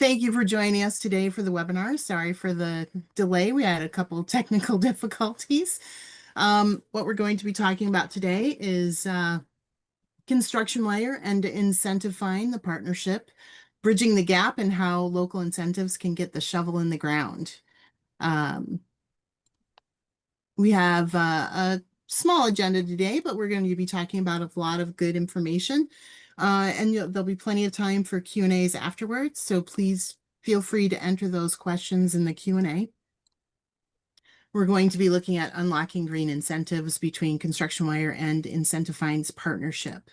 Thank you for joining us today for the webinar. Sorry for the delay. We had a couple of technical difficulties. What we're going to be talking about today is Construction Wire and IncentiFind, the partnership, bridging the gap and how local incentives can get the shovel in the ground. We have a small agenda today, but we're going to be talking about a lot of good information. And there'll be plenty of time for Q&As afterwards, so please feel free to enter those questions in the Q&A. We're going to be looking at unlocking green incentives between Construction Wire and IncentiFind's partnership.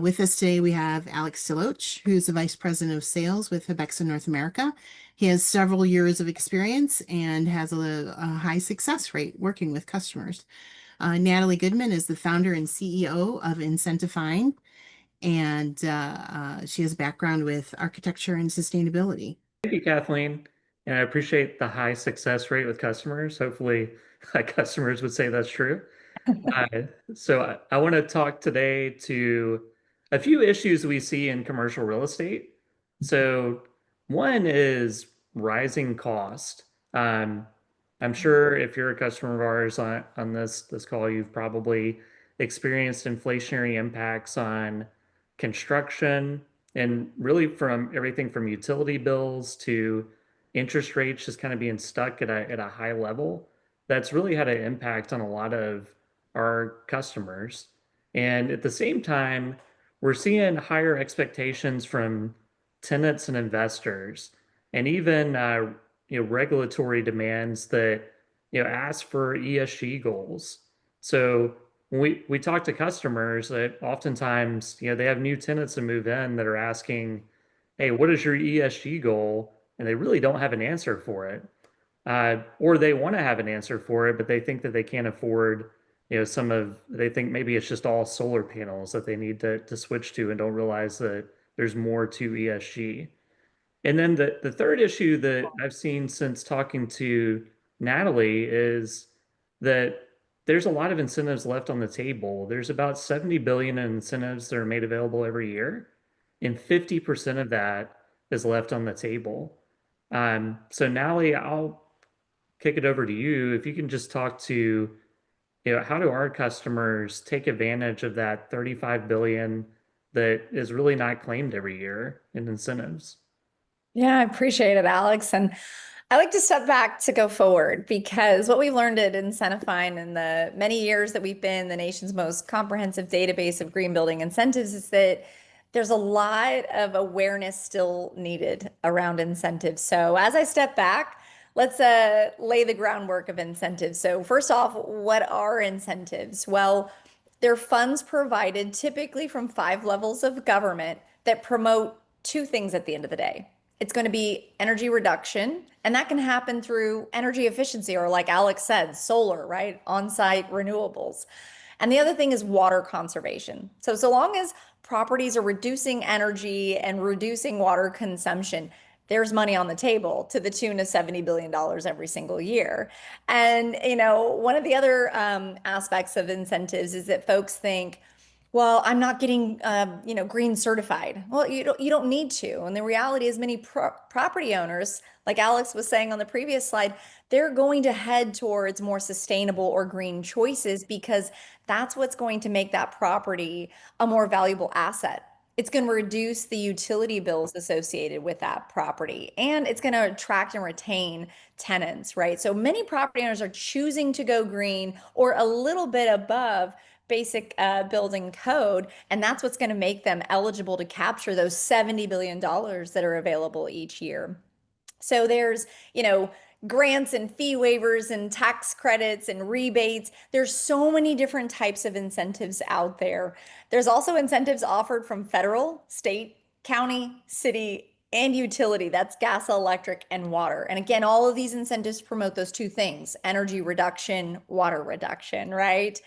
With us today, we have Alex DeLoach, who's the Vice President of Sales with Hubexo North America. He has several years of experience and has a high success rate working with customers. Natalie Goodman is the founder and CEO of IncentiFind, and she has a background with architecture and sustainability. Thank you, Kathleen. And I appreciate the high success rate with customers. Hopefully, customers would say that's true. So I want to talk today to a few issues we see in commercial real estate. So one is rising cost. I'm sure if you're a customer of ours on this call, you've probably experienced inflationary impacts on construction and really from everything from utility bills to interest rates just kind of being stuck at a high level. That's really had an impact on a lot of our customers. And at the same time, we're seeing higher expectations from tenants and investors, and even regulatory demands that ask for ESG goals. So when we talk to customers, that oftentimes they have new tenants to move in that are asking, "Hey, what is your ESG goal?" And they really don't have an answer for it, or they want to have an answer for it, but they think that they can't afford they think maybe it's just all solar panels that they need to switch to and don't realize that there's more to ESG. And then the third issue that I've seen since talking to Natalie is that there's a lot of incentives left on the table. There's about 70 billion in incentives that are made available every year, and 50% of that is left on the table. So Natalie, I'll kick it over to you. If you can just talk to how do our customers take advantage of that 35 billion that is really not claimed every year in incentives? Yeah, I appreciate it, Alex. And I like to step back to go forward, because what we've learned at IncentiFind in the many years that we've been the nation's most comprehensive database of green building incentives is that there's a lot of awareness still needed around incentives. So as I step back, let's lay the groundwork of incentives. So first off, what are incentives? Well, they're funds provided typically from 5 levels of government that promote 2 things at the end of the day. It's going to be energy reduction, and that can happen through energy efficiency, or like Alex said, solar, right? On-site renewables. And the other thing is water conservation. So long as properties are reducing energy and reducing water consumption, there's money on the table to the tune of $70 billion every single year. And, one of the other aspects of incentives is that folks think, well, I'm not getting, green certified. Well, you don't need to. And the reality is many property owners, like Alex was saying on the previous slide, they're going to head towards more sustainable or green choices, because that's what's going to make that property a more valuable asset. It's going to reduce the utility bills associated with that property, and it's going to attract and retain tenants, right? So many property owners are choosing to go green or a little bit above basic building code, and that's what's going to make them eligible to capture those $70 billion that are available each year. So there's, grants and fee waivers and tax credits and rebates. There's so many different types of incentives out there. There's also incentives offered from federal, state, county, city, and utility. That's gas, electric, and water. And again, all of these incentives promote those 2 things: energy reduction, water reduction, right?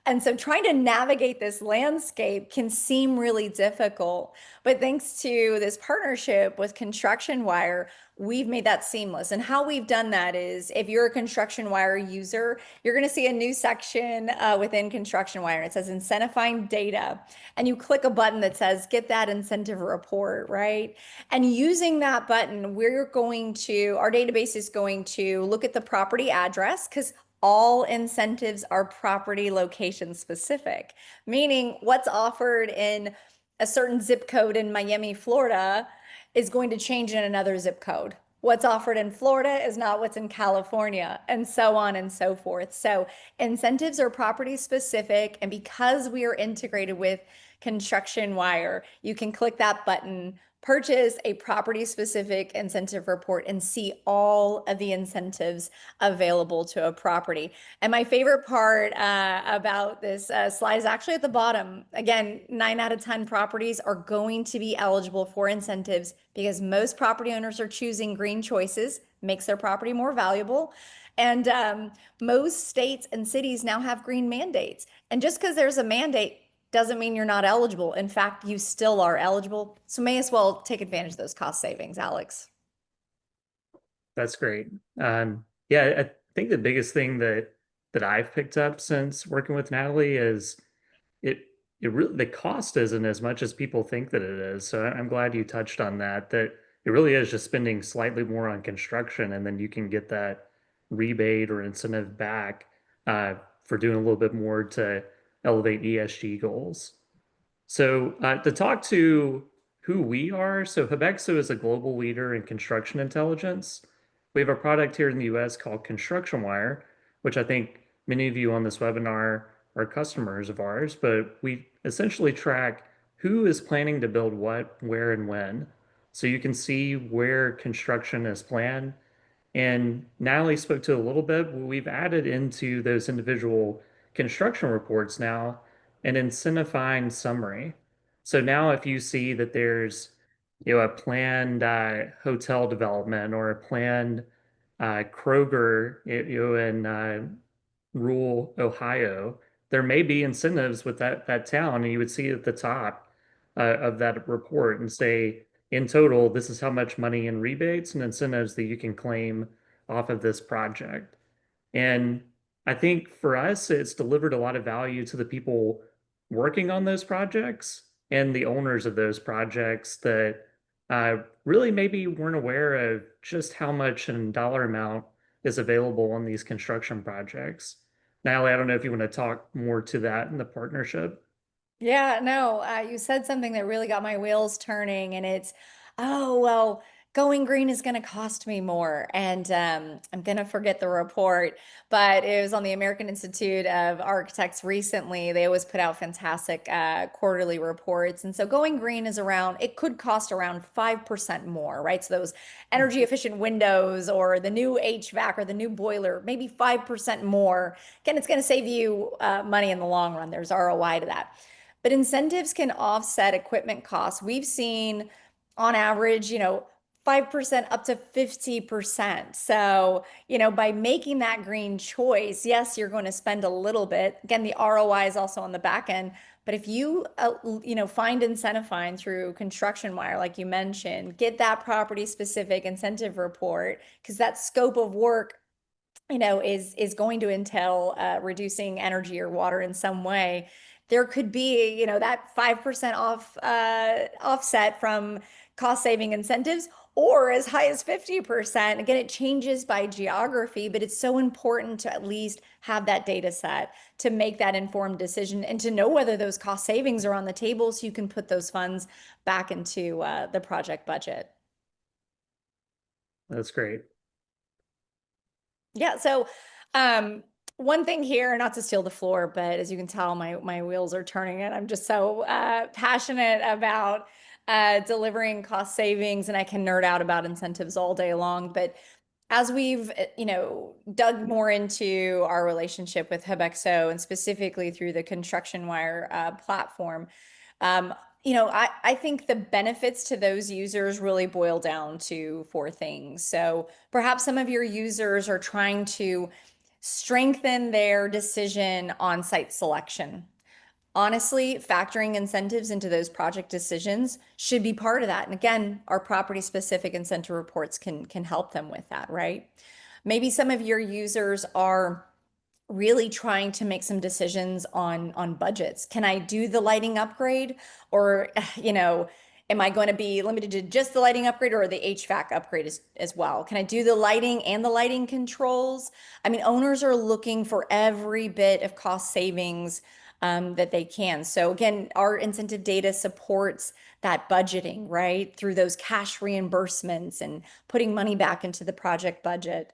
And so trying to navigate this landscape can seem really difficult, but thanks to this partnership with Construction Wire, we've made that seamless. And how we've done that is, if you're a Construction Wire user, you're going to see a new section within Construction Wire. It says IncentiFind Data, and you click a button that says get that incentive report, right? And using that button, our database is going to look at the property address, because all incentives are property location specific, meaning what's offered in a certain zip code in Miami, Florida is going to change in another zip code. What's offered in Florida is not what's in California, and so on and so forth. So incentives are property specific, and because we are integrated with Construction Wire, you can click that button, purchase a property specific incentive report, and see all of the incentives available to a property. And my favorite part about this slide is actually at the bottom. Again, 9 out of 10 properties are going to be eligible for incentives because most property owners are choosing green choices, makes their property more valuable. And most states and cities now have green mandates. And just because there's a mandate doesn't mean you're not eligible. In fact, you still are eligible. So may as well take advantage of those cost savings, Alex. That's great. Yeah, I think the biggest thing that I've picked up since working with Natalie is it it really the cost isn't as much as people think that it is. So I'm glad you touched on that, that it really is just spending slightly more on construction, and then you can get that rebate or incentive back for doing a little bit more to elevate ESG goals. So to talk to who we are, so Hubexo is a global leader in construction intelligence. We have a product here in the US called Construction Wire, which I think many of you on this webinar are customers of ours, but we essentially track who is planning to build what, where, and when. So you can see where construction is planned. And Natalie spoke to a little bit. We've added into those individual construction reports now an IncentiFind summary. So now if you see that there's a planned hotel development or a planned Kroger in rural Ohio, there may be incentives with that town, and you would see at the top of that report and say, in total, this is how much money in rebates and incentives that you can claim off of this project. And I think for us, it's delivered a lot of value to the people working on those projects and the owners of those projects that really maybe weren't aware of just how much in dollar amount is available on these construction projects. Natalie, I don't know if you want to talk more to that in the partnership. Yeah, no, you said something that really got my wheels turning, and it's, oh, well, going green is going to cost me more. And I'm going to forget the report, but it was on the American Institute of Architects recently. They always put out fantastic quarterly reports. And so going green it could cost around 5% more, right? So those energy efficient windows or the new HVAC or the new boiler, maybe 5% more. Again, it's going to save you money in the long run. There's ROI to that. But incentives can offset equipment costs. We've seen on average, 5% up to 50%. So, by making that green choice, yes, you're going to spend a little bit. Again, the ROI is also on the back end. But if you, find IncentiFind through Construction Wire, like you mentioned, get that property specific incentive report, because that scope of work is going to entail reducing energy or water in some way. There could be, that 5% offset from cost saving incentives, or as high as 50%. Again, it changes by geography, but it's so important to at least have that data set to make that informed decision and to know whether those cost savings are on the table so you can put those funds back into the project budget. That's great. Yeah, so one thing here, not to steal the floor, but as you can tell, my wheels are turning, and I'm just so passionate about delivering cost savings, and I can nerd out about incentives all day long. But as we've dug more into our relationship with Hubexo, and specifically through the Construction Wire platform, I think the benefits to those users really boil down to 4 things. So perhaps some of your users are trying to strengthen their decision on site selection. Honestly, factoring incentives into those project decisions should be part of that. And again, our property specific incentive reports can help them with that, right? Maybe some of your users are really trying to make some decisions on budgets. Can I do the lighting upgrade? Or, Am I going to be limited to just the lighting upgrade or the HVAC upgrade as well? Can I do the lighting and the lighting controls? I mean, owners are looking for every bit of cost savings that they can. So again, our incentive data supports that budgeting, right? Through those cash reimbursements and putting money back into the project budget.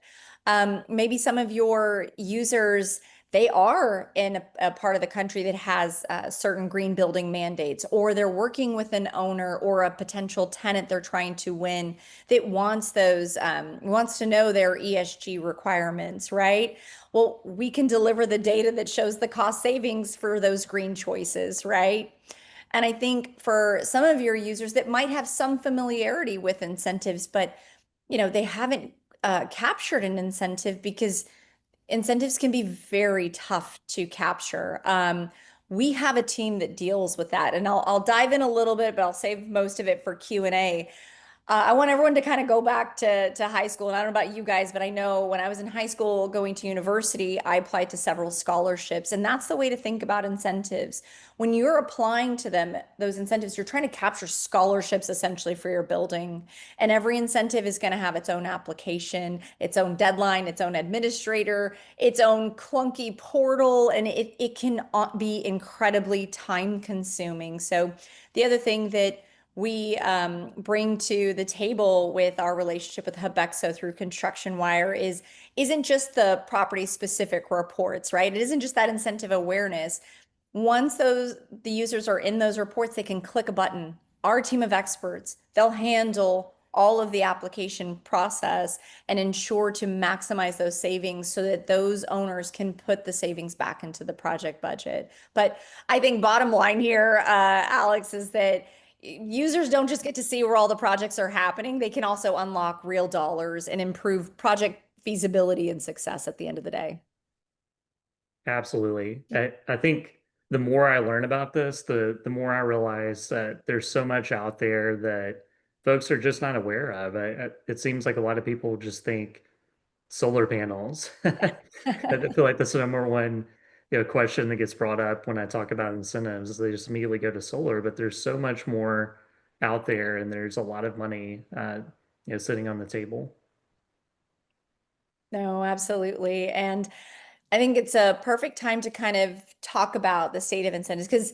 Maybe some of your users, they are in a part of the country that has certain green building mandates, or they're working with an owner or a potential tenant they're trying to win that wants those, wants to know their ESG requirements, right? Well, we can deliver the data that shows the cost savings for those green choices, right? And I think for some of your users that might have some familiarity with incentives, but they haven't captured an incentive because incentives can be very tough to capture. We have a team that deals with that, and I'll dive in a little bit, but I'll save most of it for Q&A. I want everyone to kind of go back to high school. And I don't know about you guys, but I know when I was in high school going to university, I applied to several scholarships. And that's the way to think about incentives. When you're applying to them, those incentives, you're trying to capture scholarships essentially for your building. And every incentive is going to have its own application, its own deadline, its own administrator, its own clunky portal, and it can be incredibly time consuming. So the other thing that we bring to the table with our relationship with Hubexo through Construction Wire isn't just the property specific reports, right? It isn't just that incentive awareness. Once the users are in those reports, they can click a button. Our team of experts, they'll handle all of the application process and ensure to maximize those savings so that those owners can put the savings back into the project budget. But I think bottom line here, Alex, is that users don't just get to see where all the projects are happening. They can also unlock real dollars and improve project feasibility and success at the end of the day. Absolutely. I think the more I learn about this, the more I realize that there's so much out there that folks are just not aware of. It seems like a lot of people just think solar panels. I feel like that's the number one, question that gets brought up when I talk about incentives is they just immediately go to solar, but there's so much more out there and there's a lot of money, sitting on the table. No, absolutely. And I think it's a perfect time to kind of talk about the state of incentives because,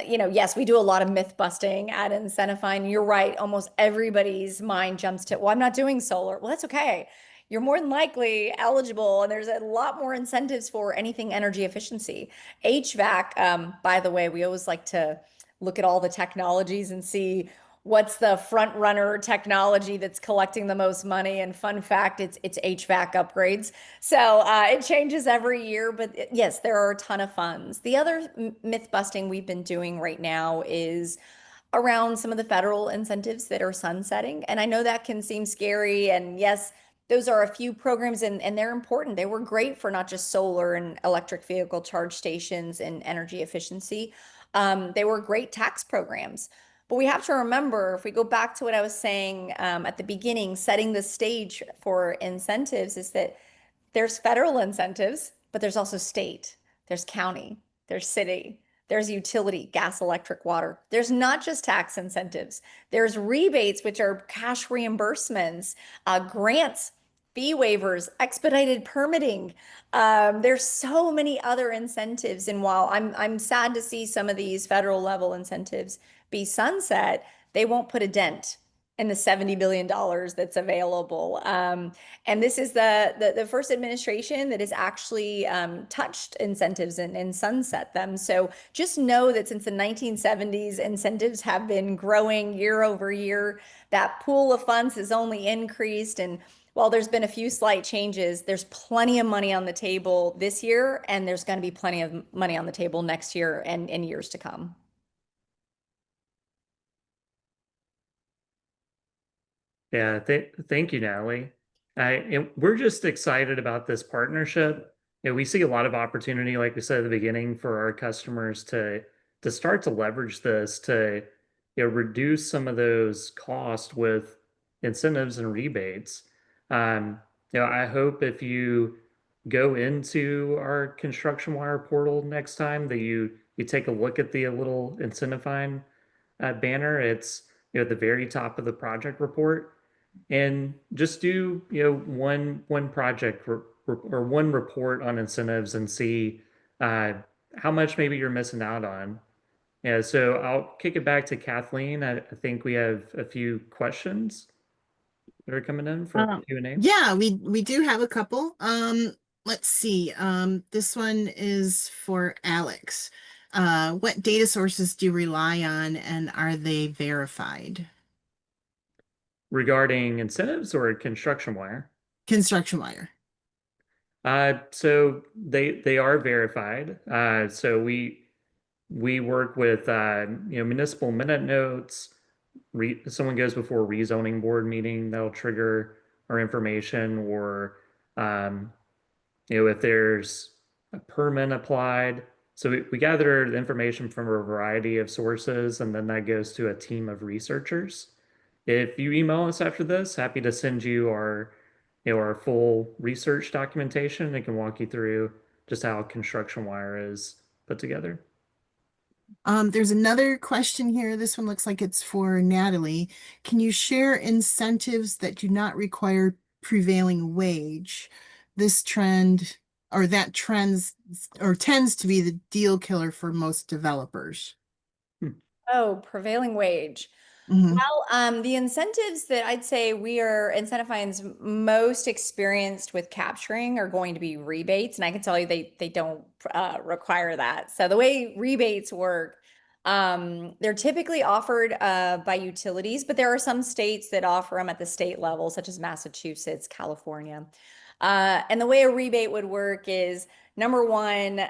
yes, we do a lot of myth busting at IncentiFind. You're right. Almost everybody's mind jumps to, well, I'm not doing solar. Well, that's okay. You're more than likely eligible, and there's a lot more incentives for anything energy efficiency. HVAC, by the way, we always like to look at all the technologies and see what's the front runner technology that's collecting the most money. And fun fact, it's HVAC upgrades. So it changes every year, but yes, there are a ton of funds. The other myth busting we've been doing right now is around some of the federal incentives that are sunsetting. And I know that can seem scary. And yes, those are a few programs and they're important. They were great for not just solar and electric vehicle charge stations and energy efficiency. They were great tax programs. But we have to remember, if we go back to what I was saying at the beginning, setting the stage for incentives is that there's federal incentives, but there's also state, there's county, there's city, there's utility, gas, electric, water. There's not just tax incentives. There's rebates, which are cash reimbursements, grants, fee waivers, expedited permitting. There's so many other incentives. And while I'm sad to see some of these federal level incentives be sunset, they won't put a dent in the $70 billion that's available. And this is the first administration that has actually touched incentives and sunset them. So just know that since the 1970s, incentives have been growing year over year. That pool of funds has only increased. And while there's been a few slight changes, there's plenty of money on the table this year, and there's going to be plenty of money on the table next year and in years to come. Yeah, thank you, Natalie. And we're just excited about this partnership. We see a lot of opportunity, like we said at the beginning, for our customers to start to leverage this to reduce some of those costs with incentives and rebates. I hope if you go into our construction wire portal next time that you take a look at the little IncentiFind banner. It's at the very top of the project report, and just do, one project or one report on incentives and see uh, how much maybe you're missing out on. Yeah, so I'll kick it back to Kathleen. I think we have a few questions that are coming in for Um, Q&A. yeah, we do have a couple. Let's see. This one is for Alex. What data sources do you rely on, and are they verified? Regarding incentives or construction wire. Construction wire. So they are verified. So we work with municipal minute notes. Someone goes before a rezoning board meeting, that'll trigger our information, or um, if there's a permit applied. So we gather the information from a variety of sources, and then that goes to a team of researchers. If you email us after this, happy to send you our full research documentation. It can walk you through just how construction wire is put together. There's another question here. This one looks like it's for Natalie. Can you share incentives that do not require prevailing wage? This trend or that trends or tends to be the deal killer for most developers. Oh, prevailing wage. Mhm. Well, the incentives that I'd say we are IncentiFind's most experienced with capturing are going to be rebates, and I can tell you they don't require that. So the way rebates work, they're typically offered by utilities, but there are some states that offer them at the state level, such as Massachusetts, California. And the way a rebate would work is number one,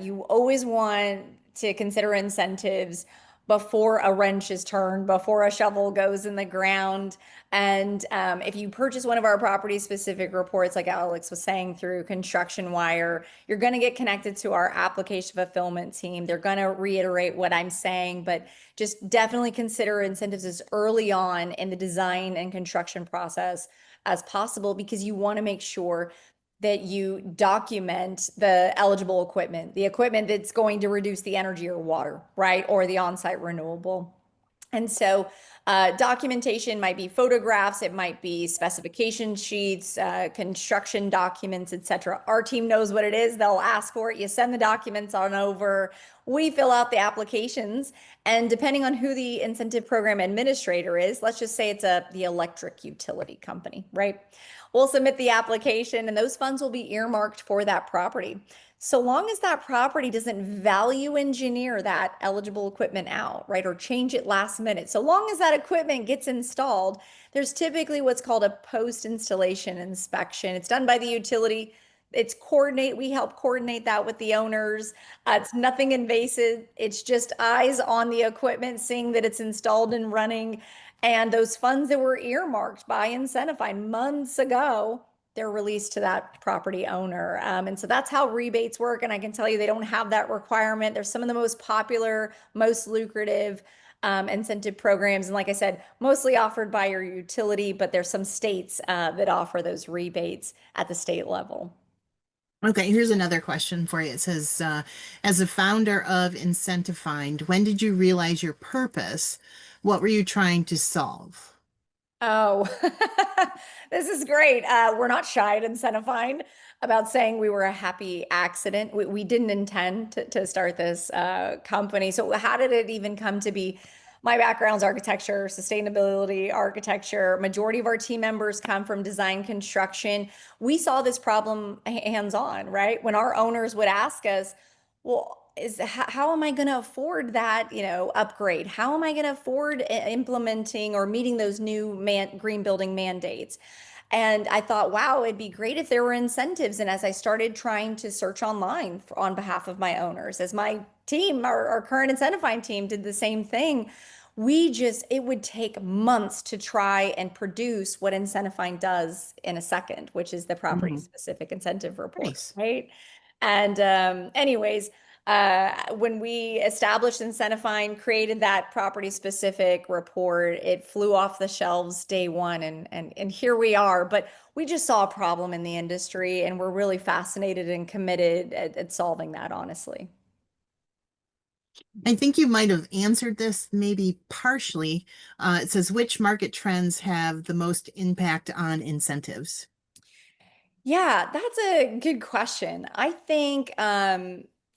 you always want to consider incentives before a wrench is turned, before a shovel goes in the ground. And if you purchase one of our property specific reports, like Alex was saying, through Construction Wire, you're going to get connected to our application fulfillment team. They're going to reiterate what I'm saying, but just definitely consider incentives as early on in the design and construction process as possible, because you want to make sure that you document the eligible equipment, the equipment that's going to reduce the energy or water, right? Or the on-site renewable. And so documentation might be photographs, it might be specification sheets, construction documents, etc. Our team knows what it is. They'll ask for it. You send the documents on over. We fill out the applications. And depending on who the incentive program administrator is, let's just say it's the electric utility company, right? We'll submit the application and those funds will be earmarked for that property. So long as that property doesn't value engineer that eligible equipment out, right, or change it last minute, so long as that equipment gets installed, there's typically what's called a post-installation inspection. It's done by the utility. We help coordinate that with the owners. It's nothing invasive. It's just eyes on the equipment, seeing that it's installed and running. And those funds that were earmarked by IncentiFind months ago, they're released to that property owner. And so that's how rebates work. And I can tell you they don't have that requirement. They're some of the most popular, most lucrative incentive programs. And like I said, mostly offered by your utility, but there's some states that offer those rebates at the state level. Okay, here's another question for you. It says, as a founder of IncentiFind, when did you realize your purpose? What were you trying to solve? Oh, this is great. We're not shy at IncentiFind about saying we were a happy accident. We didn't intend to start this company. So how did it even come to be? My background's architecture, sustainability, architecture. Majority of our team members come from design construction. We saw this problem hands-on, right? When our owners would ask us, well, how am I going to afford that, upgrade? How am I going to afford implementing or meeting those new green building mandates? And I thought, wow, it'd be great if there were incentives. And as I started trying to search online on behalf of my owners, as my team, our current IncentiFind team did the same thing, it would take months to try and produce what IncentiFind does in a second, which is the property specific incentive report, Nice. right? And anyways, when we established IncentiFind, created that property specific report, it flew off the shelves day one, and here we are. But we just saw a problem in the industry, and we're really fascinated and committed at solving that, honestly. I think you might have answered this maybe partially. It says, which market trends have the most impact on incentives? Yeah, that's a good question. I think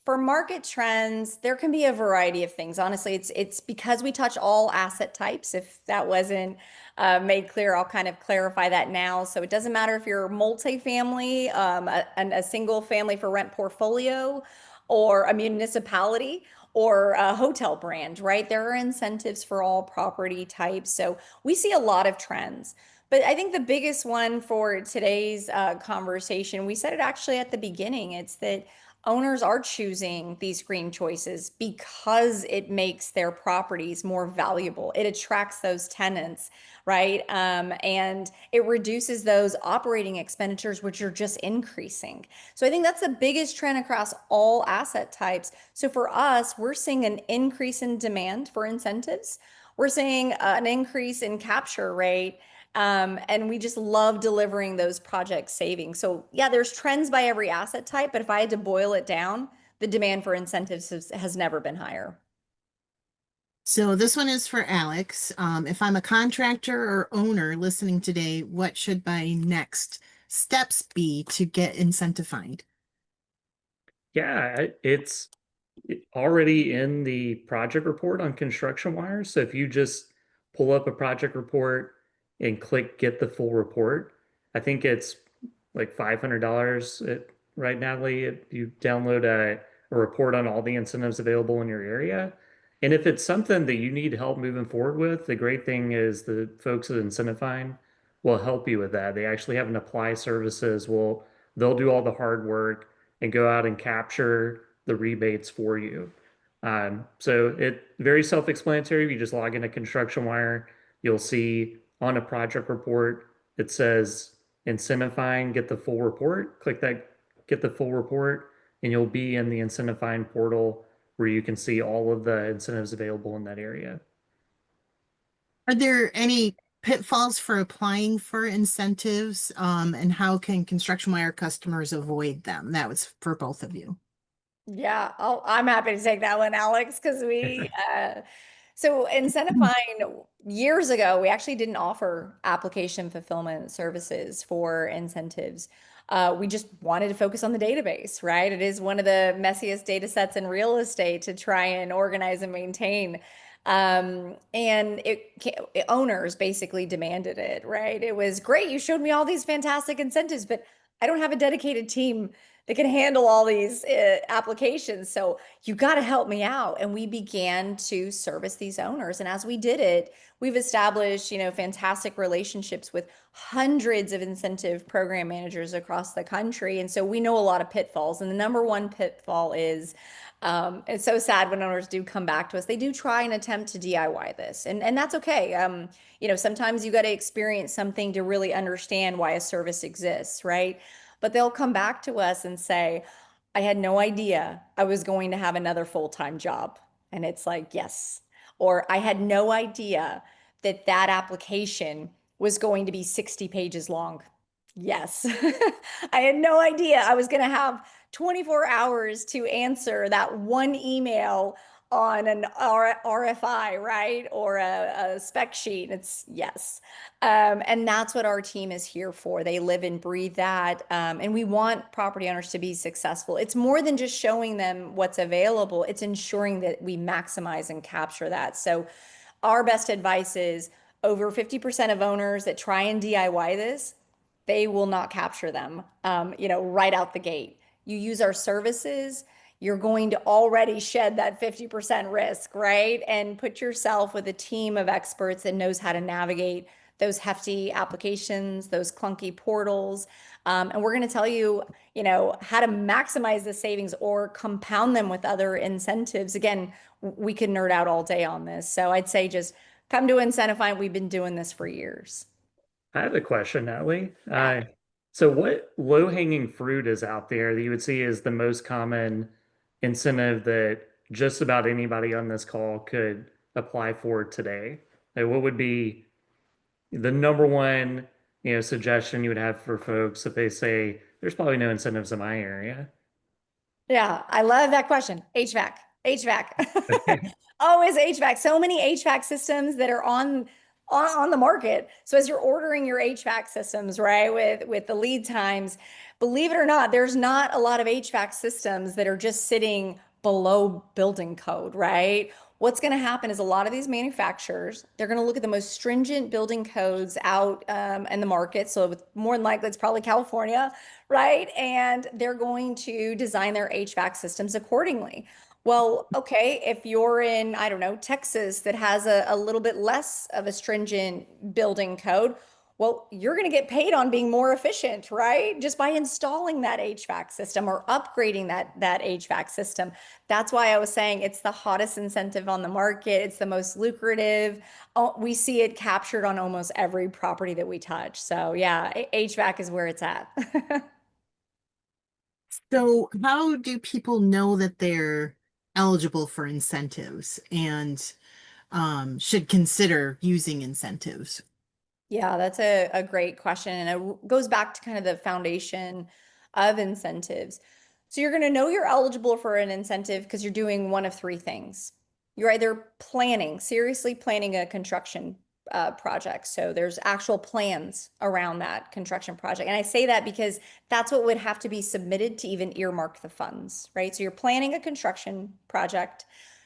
for market trends, there can be a variety of things. Honestly, it's because we touch all asset types. If that wasn't made clear, I'll kind of clarify that now. So it doesn't matter if you're multifamily, a single family for rent portfolio, or a municipality, or a hotel brand, right? There are incentives for all property types. So we see a lot of trends. But I think the biggest one for today's conversation, we said it actually at the beginning, it's that owners are choosing these green choices because it makes their properties more valuable. It attracts those tenants, right? And it reduces those operating expenditures, which are just increasing. So I think that's the biggest trend across all asset types. So for us, we're seeing an increase in demand for incentives. We're seeing an increase in capture rate. And we just love delivering those project savings. So yeah, there's trends by every asset type, but if I had to boil it down, the demand for incentives has never been higher. So this one is for Alex. If I'm a contractor or owner listening today, what should my next steps be to get IncentiFind? Yeah, it's already in the project report on construction wires. So if you just pull up a project report and click get the full report, I think it's like $500 right, Natalie. You download a report on all the incentives available in your area. And if it's something that you need help moving forward with, the great thing is the folks at IncentiFind will help you with that. They actually have an apply services. They'll do all the hard work and go out and capture the rebates for you. So it very self-explanatory. If you just log into Construction Wire, you'll see on a project report it says IncentiFind, get the full report. Click that, get the full report, and you'll be in the IncentiFind portal where you can see all of the incentives available in that area. Are there any pitfalls for applying for incentives? And how can construction wire customers avoid them? That was for both of you. Yeah, I'm happy to take that one, Alex, because so IncentiFind, years ago, we actually didn't offer application fulfillment services for incentives. We just wanted to focus on the database, right? It is one of the messiest data sets in real estate to try and organize and maintain. And owners basically demanded it, right? It was great. You showed me all these fantastic incentives, but I don't have a dedicated team that can handle all these applications. So you got to help me out. And we began to service these owners. And as we did it, we've established, fantastic relationships with hundreds of incentive program managers across the country. And so we know a lot of pitfalls. And the number one pitfall is, it's so sad when owners do come back to us. They do try and attempt to DIY this, and that's okay. Sometimes you got to experience something to really understand why a service exists, right? But they'll come back to us and say, I had no idea I was going to have another full-time job. And it's like, yes. Or I had no idea that that application was going to be 60 pages long. Yes. I had no idea I was going to have 24 hours to answer that one email on an RFI, right? Or a spec sheet. It's yes. And that's what our team is here for. They live and breathe that. And we want property owners to be successful. It's more than just showing them what's available, it's ensuring that we maximize and capture that. So, our best advice is over 50% of owners that try and DIY this, they will not capture them, right out the gate. You use our services, you're going to already shed that 50% risk, right? And put yourself with a team of experts that knows how to navigate those hefty applications, those clunky portals. And we're going to tell you, how to maximize the savings or compound them with other incentives. Again, we could nerd out all day on this. So I'd say just come to IncentiFind. We've been doing this for years. I have a question, Natalie. Yeah. So what low-hanging fruit is out there that you would see is the most common incentive that just about anybody on this call could apply for today? Like what would be the number one, suggestion you would have for folks if they say there's probably no incentives in my area? Yeah, I love that question. HVAC. HVAC. Always HVAC. So many HVAC systems that are on the market. So as you're ordering your HVAC systems, right, with the lead times, believe it or not, there's not a lot of HVAC systems that are just sitting below building code, right? What's going to happen is a lot of these manufacturers, they're going to look at the most stringent building codes out in the market. So more than likely, it's probably California, right? And they're going to design their HVAC systems accordingly. Well, okay, if you're in, I don't know, Texas that has a little bit less of a stringent building code, well, you're going to get paid on being more efficient, right? Just by installing that HVAC system or upgrading that HVAC system. That's why I was saying it's the hottest incentive on the market. It's the most lucrative. Oh, we see it captured on almost every property that we touch. So yeah, HVAC is where it's at. So how do people know that they're eligible for incentives and should consider using incentives? Yeah, that's a great question. And it goes back to kind of the foundation of incentives. So you're going to know you're eligible for an incentive because you're doing one of three things. You're either planning, seriously planning a construction project. So there's actual plans around that construction project. And I say that because that's what would have to be submitted to even earmark the funds, right? So you're planning a construction project.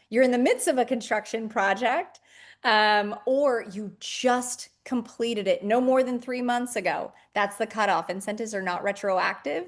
You're in the midst of a construction project, or you just completed it no more than 3 months ago. That's the cutoff. Incentives are not retroactive.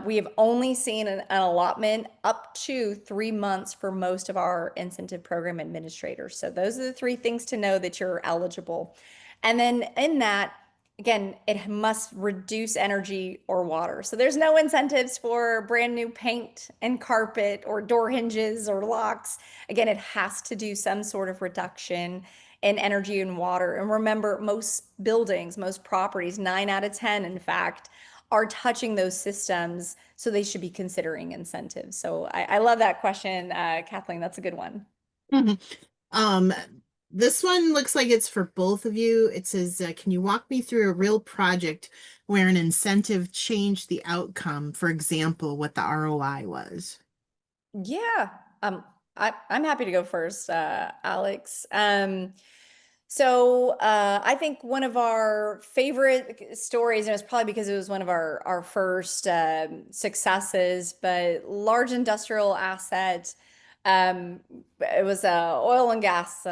We have only seen an allotment up to 3 months for most of our incentive program administrators. So those are the three things to know that you're eligible. And then in that, again, it must reduce energy or water. So there's no incentives for brand new paint and carpet or door hinges or locks. Again, it has to do some sort of reduction in energy and water. And remember, most buildings, most properties, 9 out of 10, in fact, are touching those systems. So they should be considering incentives. So I love that question, Kathleen. That's a good one. Mhm. Um, this one looks like it's for both of you. It says, can you walk me through a real project where an incentive changed the outcome? For example, what the ROI was. Yeah, I'm happy to go first, Alex. So I think one of our favorite stories, and it's probably because it was one of our first successes, but large industrial asset. Um, it was a oil and gas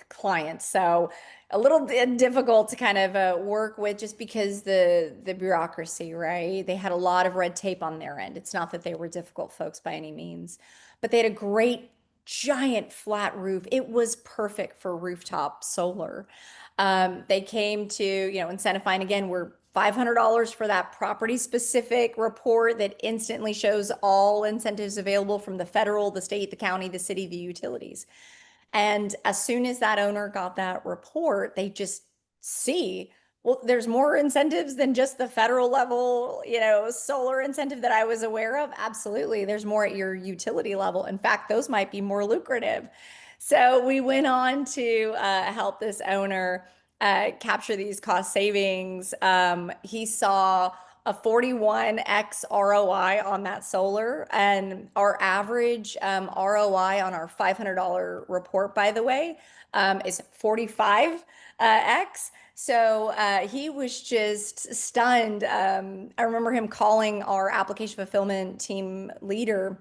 client, so a little difficult to kind of work with just because the bureaucracy, right? They had a lot of red tape on their end. It's not that they were difficult folks by any means, but they had a great giant flat roof. It was perfect for rooftop solar. They came to, IncentiFind again, we're $500 for that property specific report that instantly shows all incentives available from the federal, the state, the county, the city, the utilities. And as soon as that owner got that report, they just see, well, there's more incentives than just the federal level, solar incentive that I was aware of. Absolutely. There's more at your utility level. In fact, those might be more lucrative. So we went on to help this owner capture these cost savings. He saw a 41x ROI on that solar, and our average ROI on our $500 report, by the way, is 45x. So he was just stunned. I remember him calling our application fulfillment team leader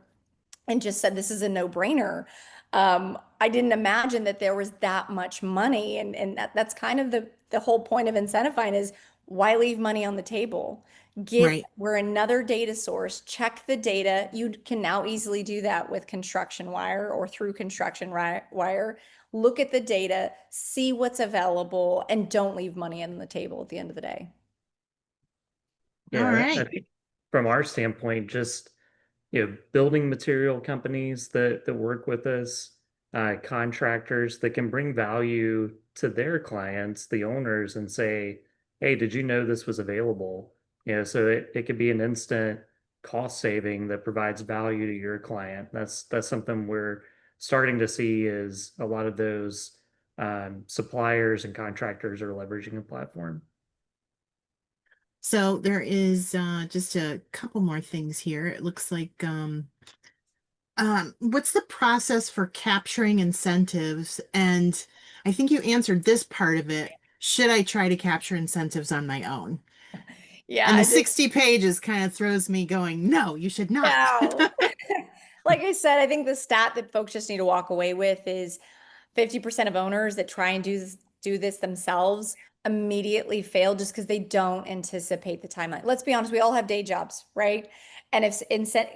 and just said, this is a no-brainer. I didn't imagine that there was that much money. And that's kind of the whole point of IncentiFind is why leave money on the table? Right. We're another data source, check the data. You can now easily do that with Construction Wire or through Construction Wire. Look at the data, see what's available, and don't leave money on the table at the end of the day. All Yeah, I right. think from our standpoint, just building material companies that work with us, contractors that can bring value to their clients, the owners, and say, "Hey, did you know this was available?" So it could be an instant cost saving that provides value to your client. That's something we're starting to see is a lot of those suppliers and contractors are leveraging a platform. So there is just a couple more things here. It looks like What's the process for capturing incentives? And I think you answered this part of it. Should I try to capture incentives on my own? Yeah, And the I did. 60 pages kind of throws me going, no, you should not. No. Like I said, I think the stat that folks just need to walk away with is 50% of owners that try and do this themselves immediately fail just because they don't anticipate the timeline. Let's be honest, we all have day jobs, right? And if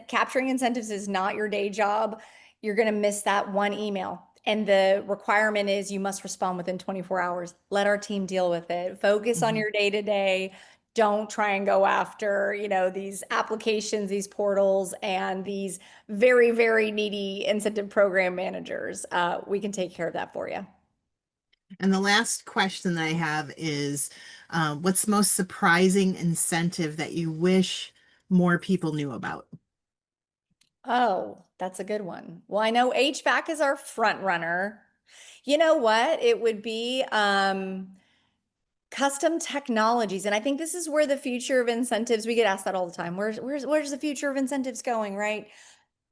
capturing incentives is not your day job, you're going to miss that one email. And the requirement is you must respond within 24 hours. Let our team deal with it. Focus on Mhm. your day to day. Don't try and go after, these applications, these portals, and these very, very needy incentive program managers. We can take care of that for you. And the last question that I have is, what's the most surprising incentive that you wish more people knew about? Oh, that's a good one. Well, I know HVAC is our front runner. You know what? It would be custom technologies. And I think this is where the future of incentives, we get asked that all the time. Where's the future of incentives going, right?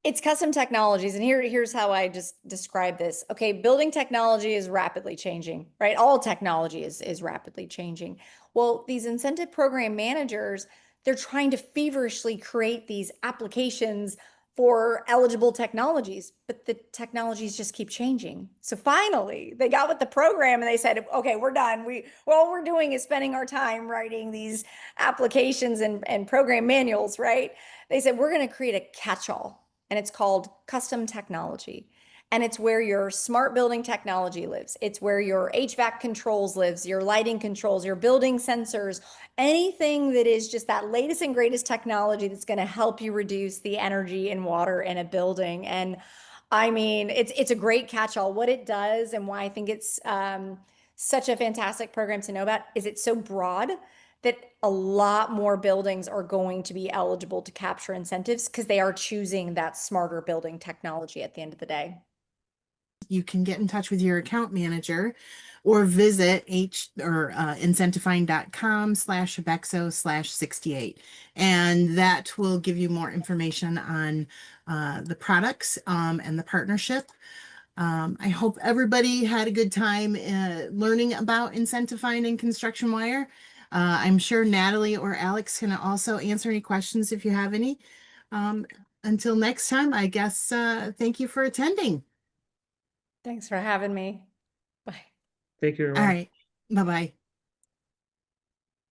It's custom technologies. And here's how I just describe this. Okay, building technology is rapidly changing, right? All technology is rapidly changing. Well, these incentive program managers, they're trying to feverishly create these applications for eligible technologies, but the technologies just keep changing. So finally, they got with the program and they said, okay, we're done. All we're doing is spending our time writing these applications and program manuals, right? They said, we're going to create a catch-all, and it's called custom technology. And it's where your smart building technology lives. It's where your HVAC controls lives, your lighting controls, your building sensors, anything that is just that latest and greatest technology that's going to help you reduce the energy and water in a building. And I mean, it's a great catch-all. What it does and why I think it's such a fantastic program to know about is it's so broad that a lot more buildings are going to be eligible to capture incentives because they are choosing that smarter building technology at the end of the day. You can get in touch with your account manager or visit incentifind.com/Hubexo/68. And that will give you more information on the products and the partnership. I hope everybody had a good time learning about IncentiFind and Construction Wire. I'm sure Natalie or Alex can also answer any questions if you have any. Um, until next time, I guess, thank you for attending. Thanks for having me. Bye. Thank you, All everyone. right. Bye-bye.